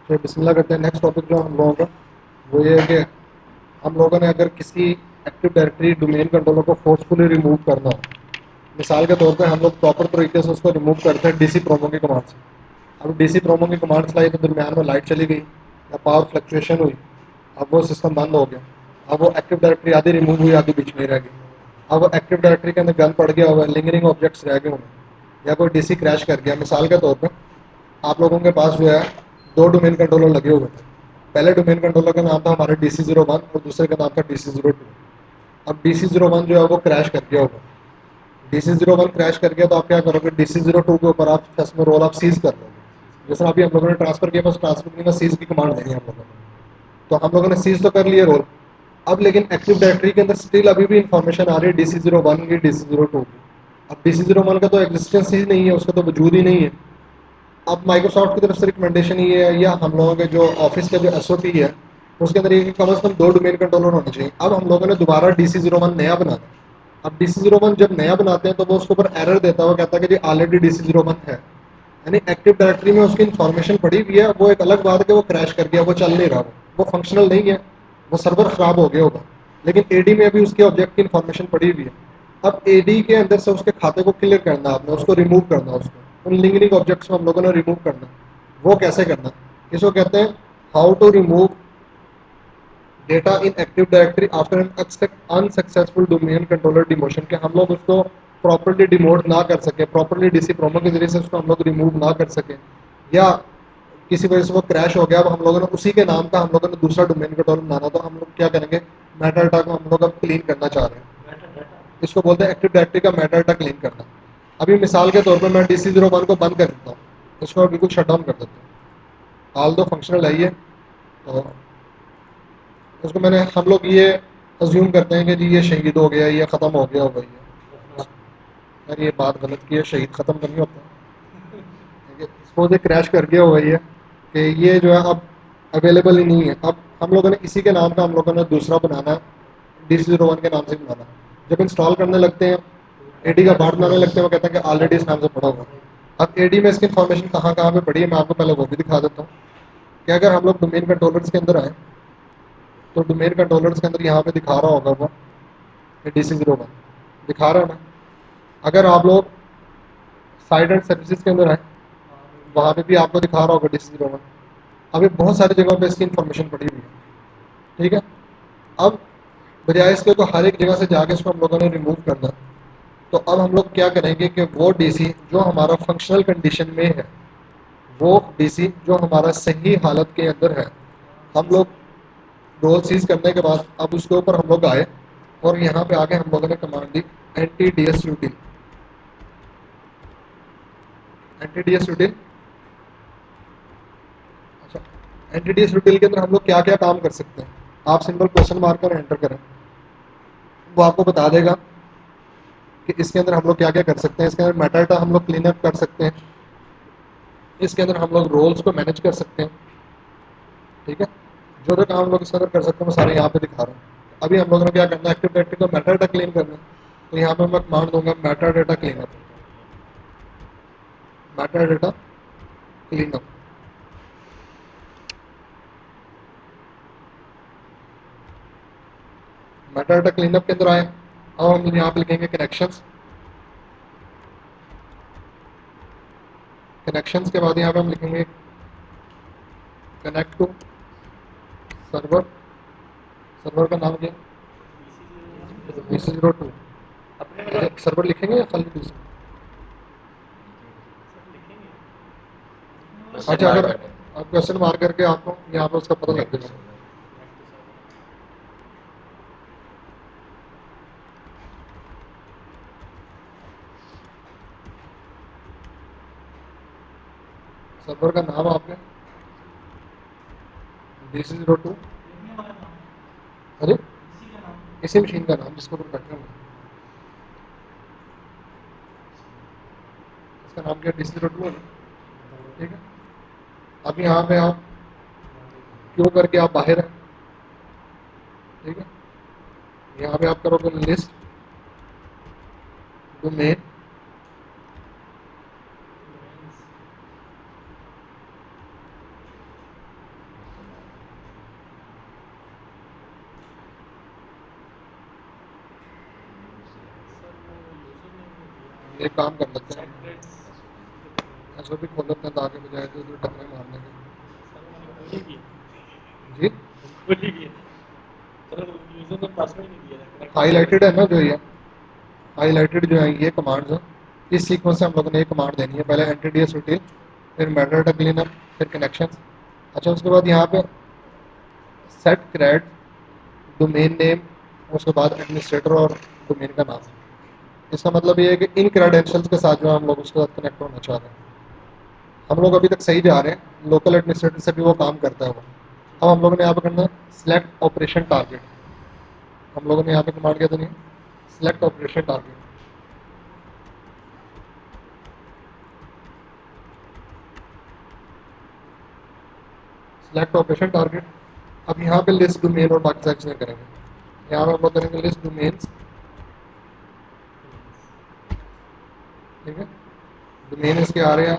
तो बिस्मिल्लाह करते हैं। नेक्स्ट टॉपिक जो हम लोगों का वो ये है कि हम लोगों ने अगर किसी एक्टिव डायरेक्टरी डोमेन कंट्रोलर को फोर्सफुली रिमूव करना हो, मिसाल के तौर पे हम लोग प्रॉपर तरीके से उसको रिमूव करते हैं डीसी प्रोमो की कमांड से। अब डीसी प्रोमो की कमांड चलाई तो दरमियान में लाइट चली गई या पावर फ्लक्चुएशन हुई, अब वो सिस्टम बंद हो गया। अब वो एक्टिव डायरेक्टरी आधी रिमूव हुई, आधी बीच में रह गई। अब वो एक्टिव डायरेक्टरी के अंदर गन पड़ गया हुआ, लिंगरिंग ऑब्जेक्ट्स रह गए होंगे, या कोई डीसी क्रैश कर गया। मिसाल के तौर पर आप लोगों के पास जो है दो डोमेन कंट्रोलर लगे हुए थे। पहले डोमेन कंट्रोलर का नाम था हमारा DC01 और दूसरे का नाम था DC02। अब DC01 जो है वो क्रैश कर गया होगा। DC01 क्रैश कर गया तो आप क्या करोगे, DC02 के ऊपर आप में रोल आप सीज कर लोगे। जैसे अभी हम लोगों ने ट्रांसफर किया, बस ट्रांसफर में सीज की कमांड देनी है हम लोगों ने। तो हम लोगों ने सीज तो कर लिए रोल। अब लेकिन एक्टिव डायरेक्टरी के अंदर स्टिल अभी भी इंफॉर्मेशन आ रही है DC01 की, DC02 की। अब DC01 का तो एग्जिस्टेंस ही नहीं है, उसका तो वजूद ही नहीं है। अब माइक्रोसॉफ्ट की तरफ से रिकमेंडेशन ये है, या हम लोगों के जो ऑफिस का जो SOP है उसके अंदर ये कि कम से कम दो डोमेन कंट्रोलर होने चाहिए। अब हम लोगों ने दोबारा DC01 नया बनाना है। अब DC01 जब नया बनाते हैं तो वो उसके ऊपर एरर देता हुआ कहता है कि जी ऑलरेडी DC01 है, यानी एक्टिव डायरेक्टरी में उसकी इन्फॉर्मेशन पड़ी हुई है। वो एक अलग बात है कि वो क्रैश कर गया, वो चल नहीं रहा, वो फंक्शनल नहीं है, वो सर्वर खराब हो गया होगा, लेकिन एडी में अभी उसके ऑब्जेक्ट की इन्फॉर्मेशन पड़ी हुई है। अब एडी के अंदर से उसके खाते को क्लियर करना, आपने उसको रिमूव करना, उसको उन लिंगरिंग ऑब्जेक्ट्स को हम लोगों ने रिमूव करना। वो कैसे करना, इसको कहते हैं how to remove data in active directory after an unsuccessful domain controller demotion. के हम लोग उसको प्रॉपर्ली डिमोट ना कर सके, प्रॉपर्ली डीसी प्रोमो के जरिए से उसको हम लोग रिमूव ना कर सके, या किसी वजह से वो क्रैश हो गया। अब हम लोगों ने उसी के नाम का हम लोगों ने दूसरा डोमेन कंट्रोलर बनाना, तो हम लोग क्या करेंगे, मेटा डाटा को हम लोग अब क्लीन करना चाह रहे हैं। इसको बोलते हैं एक्टिव डायरेक्टरी का मेटा डाटा क्लीन करना। अभी मिसाल के तौर पर मैं DC01 को बंद कर देता हूँ, इसको बिल्कुल शट डाउन कर देता हूँ। ऑल दो फंक्शनल है ये, तो उसको मैंने, हम लोग ये अज्यूम करते हैं कि जी ये शहीद हो गया, ये ख़त्म हो गया होगा। ये यार ये बात गलत की है, शहीद ख़त्म तो नहीं होता। सपोज ये क्रैश कर गया होगा ये, कि ये जो है अब अवेलेबल ही नहीं है। अब हम लोगों ने इसी के नाम का हम लोगों ने दूसरा बनाना है, DC01 के नाम से बनाना। जब इंस्टॉल करने लगते हैं, एडी का पार्ट बनाने लगते हैं, वो कहते हैं कि ऑलरेडी इस नाम से पड़ा हुआ। अब एडी में इसकी इन्फॉर्मेशन कहाँ कहाँ पे पड़ी है, मैं आपको पहले वो भी दिखा देता हूँ। कि अगर हम लोग डोमेन कंट्रोलर्स के अंदर आए, तो डोमेन कंट्रोलर्स के अंदर यहाँ पे दिखा रहा होगा वो DC01 दिखा रहा है ना। अगर आप लोग साइट एंड सर्विसेज के अंदर आए, वहाँ पे भी आपको दिखा रहा होगा DC01। अभी बहुत सारी जगहों पे इसकी इन्फॉर्मेशन पड़ी हुई है, ठीक है। अब बजाय इसके तो हर एक जगह से जाके इसको हम लोगों ने रिमूव करना, तो अब हम लोग क्या करेंगे कि वो डीसी जो हमारा फंक्शनल कंडीशन में है, वो डीसी जो हमारा सही हालत के अंदर है, हम लोग रोल सीज करने के बाद अब उसके ऊपर हम लोग आए और यहाँ पे आके हम लोगों ने कमांड दी anti DS routine. Anti DS routine, अच्छा, एंटी डीएस रूटीन के अंदर हम लोग क्या क्या काम कर सकते हैं, आप सिंपल क्वेश्चन मार्क कर एंटर करें, वो आपको बता देगा कि इसके अंदर हम लोग क्या क्या कर सकते हैं। इसके अंदर मेटा डाटा हम लोग क्लीन अप कर सकते हैं, इसके अंदर हम लोग रोल्स को मैनेज कर सकते हैं, ठीक है। जो जो काम हम लोग इसके अंदर कर सकते हैं वो सारे यहाँ पे दिखा रहे हैं। अभी हम लोगों ने क्या करना है, एक्टिव डायरेक्टरी को मेटा डाटा क्लीन करना है, तो यहाँ पे मैं कमांड दूंगा Meta data clean up. Meta data clean up, Meta data clean up के अंदर आए। अब हम यहाँ पे लिखेंगे कनेक्शंस। कनेक्शंस के बाद यहाँ पे हम लिखेंगे कनेक्ट टू सर्वर। सर्वर का नाम क्या, DC02। सर्वर लिखेंगे या खाली DC? अच्छा, अगर आप क्वेश्चन मार्क करके आपको यहाँ पे उसका पता लग जाएगा। सर्वर का नाम आपने DC02, अरे इसी मशीन का नाम जिसको तुम बैठे हो, इसका नाम क्या, DC02 है, ठीक है। अब यहाँ पे आप क्यों करके आप बाहर हैं, ठीक है। यहाँ पे आप करोगे लिस्ट डोमेन, एक काम कर लेते हैं, ऐसा भी खोल लेते हैं ताकि बजाय तो टकरे मारने के। जी हाईलाइटेड है ना जो ये हाईलाइटेड जो है ये कमांड्स हैं, इस सीक्वेंस से हम लोगों ने ये कमांड देनी है, पहले एंटिटीज रूटीन, फिर मेटाडाटा क्लीनअप, फिर कनेक्शंस। अच्छा उसके बाद यहाँ पे सेट क्रेड डोमेन नेम, उसके बाद एडमिनिस्ट्रेटर और डोमेन का नाम। इसका मतलब ये है कि इन क्रेडेंशियल्स के साथ जो हम लोग उसके साथ कनेक्ट होना चाह रहे हैं। हम लोग अभी तक सही जा रहे हैं, लोकल एडमिनिस्ट्रेटर से भी वो काम करता है वो। अब हम लोगों ने यहाँ पे करना है सिलेक्ट ऑपरेशन टारगेट। हम लोगों ने यहाँ पे कमांड क्या देनी है, select operation target. Select operation target. अब यहाँ पे लिस्ट डोमेन और बाकी सारी चीजें करेंगे। यहाँ पे हम लोग करेंगे लिस्ट डोमेन्स, ठीक है। डोमेन इसके आ रहे हैं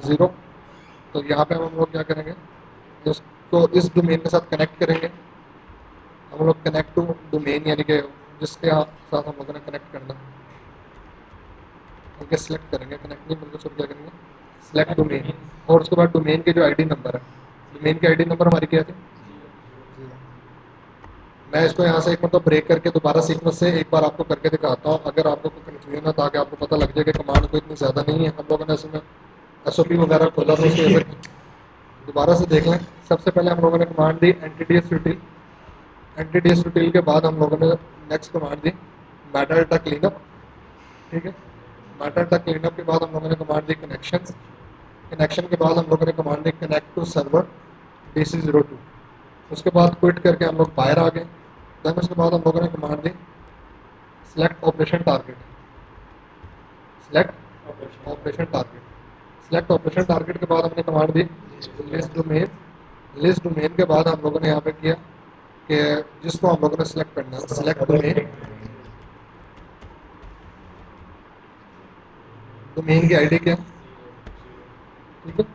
0, तो यहाँ पे हम लोग क्या करेंगे, इसको इस डोमेन के साथ कनेक्ट करेंगे। हम लोग कनेक्ट टू डोमेन यानी कि जिसके साथ हम लोगों ने कनेक्ट करना, उनके सिलेक्ट करेंगे, कनेक्ट नहीं बल्कि क्या करेंगे, सिलेक्ट डोमेन। और उसके बाद डोमेन के जो आईडी नंबर है, डोमेन के आईडी नंबर हमारी क्या थी, मैं इसको यहाँ से एक मतलब ब्रेक करके दोबारा सीक्वेंस से एक बार आपको करके दिखाता हूँ, अगर आपको कोई कन्फ्यूजन है ताकि आपको पता लग जाए कि कमांड को इतनी ज़्यादा नहीं है। हम लोगों ने इसमें एसओपी वगैरह खोला तो उसके दोबारा से देख लें। सबसे पहले हम लोगों ने कमांड दी एंटिटीज यूटिल, एंटिटीज यूटिल के बाद हम लोगों ने नेक्स्ट कमांड दी मेटाडाटा क्लीनअप, ठीक है। मेटाडाटा क्लीनअप के बाद हम लोगों ने कमांड दी कनेक्शन, कनेक्शन के बाद हम लोगों ने कमांड दी कनेक्ट टू सर्वर DC02। उसके बाद क्विट करके हम लोग बाहर आ गए। देन उसके बाद हम लोगों ने कमांड दी select operation target, select operation target. Select operation target के बाद हमने कमांड दी लिस्ट डोमेन, लिस्ट डोमेन के बाद हम लोगों ने यहाँ पे किया कि जिसको हम लोगों ने सिलेक्ट करना है, सिलेक्ट डोमेन, डोमेन की आईडी क्या, ठीक है,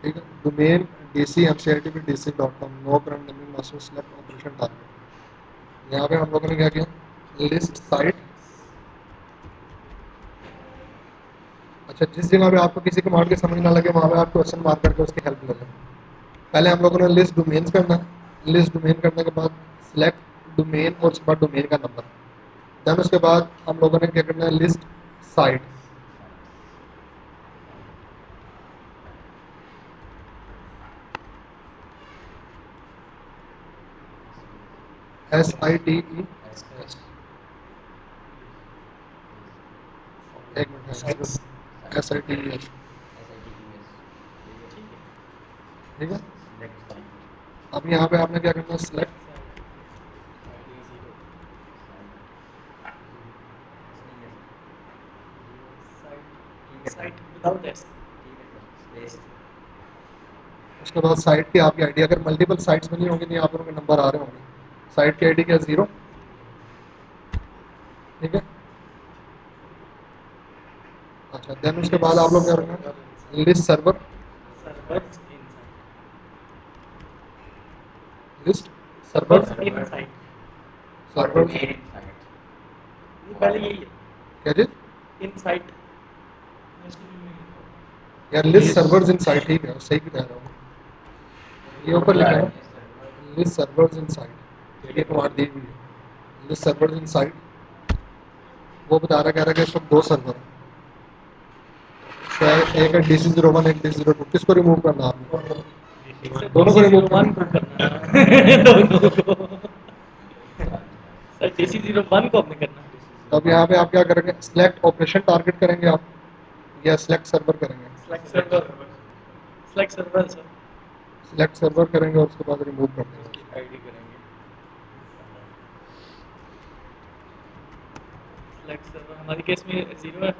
ठीक है। Domain dcmcitv.dc.com, no current naming master, select operation target. यहाँ पे हम लोगों ने क्या किया, लिस्ट साइट। अच्छा जिस जगह पे आपको किसी कमांड के समझ ना लगे वहाँ पे आप क्वेश्चन मार्क करके उसकी हेल्प ले लें। पहले हम लोगों ने लिस्ट डोमेन्स करना है, लिस्ट डोमेन करने के बाद सिलेक्ट डोमेन और उसके बाद डोमेन का नंबर। देन उसके बाद हम लोगों ने क्या करना है, लिस्ट साइट, SITE, एक मिनट, SITES, ठीक है। अब यहाँ पे आपने क्या करना है, सिलेक्ट, उसके बाद साइट की आपकी आईडी, अगर मल्टीपल साइट्स में नहीं होंगी तो यहाँ पर उनके नंबर आ रहे होंगे। साइट की आईडी क्या, 0, ठीक है। अच्छा देन उसके बाद आप लोग क्या करेंगे, list server, list server, server पहले यही है क्या जी, इनसाइट। यार लिस्ट सर्वर्स इन साइट, ठीक है सही कह रहा हूँ, ये ऊपर लिखा है लिस्ट सर्वर्स इन साइट, ये कमांड दी हुई है लिस्ट सर्वर्स इन साइट। वो बता रहा, कह रहा है कि इस वक्त 2 सर्वर है, एक है DC01, एक DC02, किसको रिमूव करना आपने, दोनों को रिमूव करना। दोनों को सर DC01 को हमने करना है। तो अब यहाँ पे आप क्या करेंगे, सिलेक्ट ऑपरेशन टारगेट करेंगे आप या सिलेक्ट सर्वर करेंगे, select server sir, select server करेंगे और उसके बाद रिमूव कर देंगे। आईडी करेंगे सिलेक्ट सर्वर, हमारी केस में 0 है,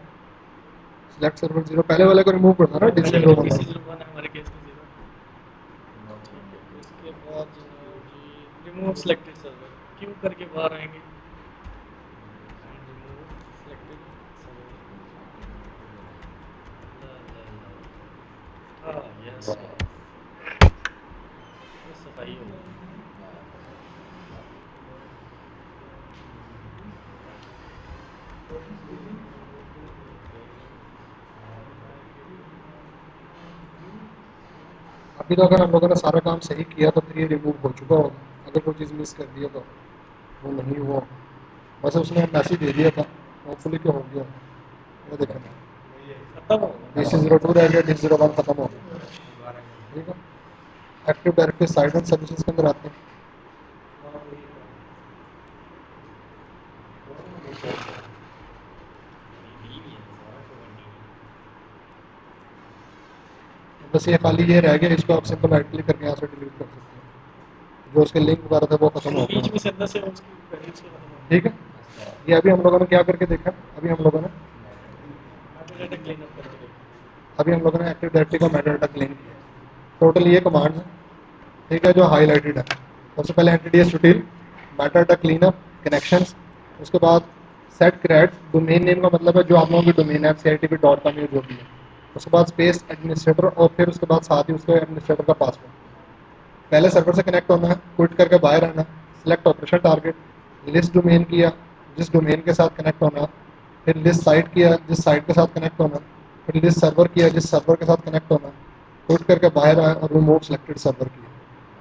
सिलेक्ट सर्वर 0, पहले वाले को रिमूव करना ना, DC01 DC01 है हमारे केस में 0। ठीक है, इसके बाद जी रिमूव सिलेक्टेड सर्वर क्यों करके बाहर आएंगे, रिमूव सिलेक्टेड सर्वर, हाँ यस सफाई हो गई। अभी तो अगर हम लोगों ने सारा काम सही किया तो फिर ये रिमूव हो चुका होगा। अगर कोई चीज़ मिस कर दी है तो वो नहीं हुआ। वैसे उसने मैसेज दे दिया था, होपफुली क्या हो गया, वो देखा था। खत्म हो गया। DC02 रह गया, DC01 खत्म हो गया। ठीक है, active directory side and services के अंदर आते हैं। बस ये खाली ये रह गया, इसको आप सिंपल राइट क्लिक करके यहाँ से डिलीट कर सकते हैं। जो उसके लिंक वगैरह थे वो खत्म हो बीच गए। में से अंदर से उसकी पहले से खत्म हो ठीक है, ये अभी हम लोगों ने क्या करके देखा, अभी हम लोगों ने गया। डाटा क्लीन अप करके देखो। अभी हम लोगों ने एक्टिव डायरेक्टरी का मेटा डाटा क्लीन किया। टोटल ये कमांड है, ठीक है, जो हाईलाइटेड है। सबसे पहले ntdsutil, metadata cleanup, connections, उसके बाद सेट क्रेड, डोमेन नेम का मतलब है जो आप लोगों की डोमेन है CITB.com या जो भी है। उसके बाद स्पेस एडमिनिस्ट्रेटर और फिर उसके बाद साथ ही उसके एडमिनिस्ट्रेटर का पासवर्ड। पहले सर्वर से कनेक्ट होना है, क्विट करके बाहर आना, select operation target, list domain किया, जिस डोमेन के साथ कनेक्ट होना, फिर लिस्ट साइट किया, जिस साइट के साथ कनेक्ट होना, फिर लिस्ट सर्वर किया, जिस सर्वर के साथ कनेक्ट होना, क्विट करके बाहर आया और रिमूव सिलेक्टेड सर्वर किया।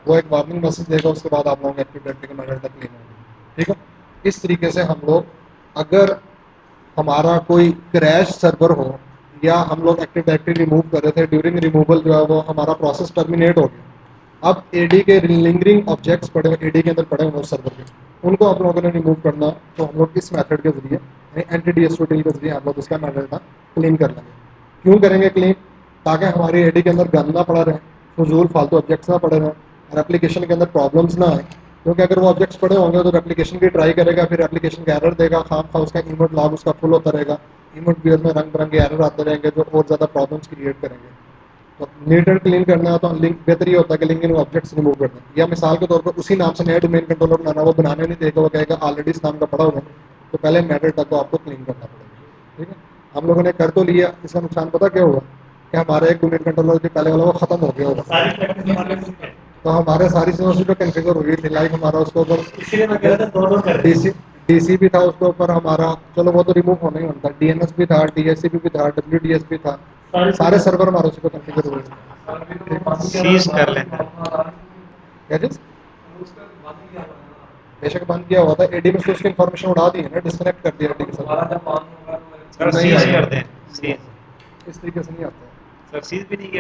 वो एक वार्निंग मैसेज देगा, उसके बाद आप लोगों का एक्टिव डायरेक्टरी का मेटा डाटा क्लीन होगा। ठीक है, इस तरीके से हम लोग, अगर हमारा कोई क्रैश सर्वर हो या हम लोग एक्टिव डायरेक्टरी रिमूव कर रहे थे, ड्यूरिंग रिमूवल जो है वो हमारा प्रोसेस टर्मिनेट हो गया, अब एडी के लिंगरिंग ऑब्जेक्ट्स पड़े हुए, एडी के अंदर पड़े हुए सर्वर के, उनको आप लोगों ने रिमूव करना, तो हम लोग इस मेथड के जरिए एंटी-DSTOTIL के जरिए हम लोग इसका मेटा डाटा क्लीन कर लेंगे। क्यों करेंगे क्लीन? ताकि हमारी एडी के अंदर गंद ना पड़ा रहे, फजूल फालतू ऑब्जेक्ट्स ना पड़े रहें और एप्लीकेशन के अंदर प्रॉब्लम्स ना आए। क्योंकि अगर वो ऑब्जेक्ट्स पड़े होंगे तो एप्लीकेशन भी ट्राई करेगा, फिर एप्लीकेशन का एरर देगा, खाम खा उसका इमोट लॉग उसका फुल होता रहेगा, इमोट बियर में रंग बिरंगे एरर आते रहेंगे जो और ज़्यादा प्रॉब्लम्स क्रिएट करेंगे। तो नीट एंड क्लीन करना है तो लिंक बेहतर ये होता है कि लिंक ऑब्जेक्ट्स रिमूव कर दें, या मिसाल के तौर पर उसी नाम से नया डोमेन कंट्रोलर बनाना, वो बनाने नहीं देगा, वो कहेगा ऑलरेडी इस नाम का पड़ा हुआ है, तो पहले मेटा डाटा को आपको क्लीन करना पड़ेगा। ठीक है, हम लोगों ने कर तो लिया, इसका नुकसान पता क्या हुआ कि हमारा एक डोमेन कंट्रोलर जो पहले वाला वो खत्म हो गया होगा। सारी प्रैक्टिस हमारे मुंह पे। तो हमारे सारी चीज़ों से जो कन्फिगर हुई थी, लाइक हमारा उसके ऊपर इसीलिए मैं कह रहा था दोनों कर रहे हैं। डीसी भी था उसके ऊपर हमारा, चलो वो तो रिमूव होना ही होता, DNS भी था, DHCP भी था, WDS भी था, सारे सर्वर हमारे उसी पर कन्फिगर हुए थे। सीज कर लेते क्या चीज़? बेशक बंद किया हुआ था, एडी में से उसकी इन्फॉर्मेशन उड़ा दी है ना, डिस्कनेक्ट कर दिया एडी के साथ। सर नहीं सीज आएगा। कर दें सीज इस तरीके से नहीं आता है। सर सीज भी नहीं किया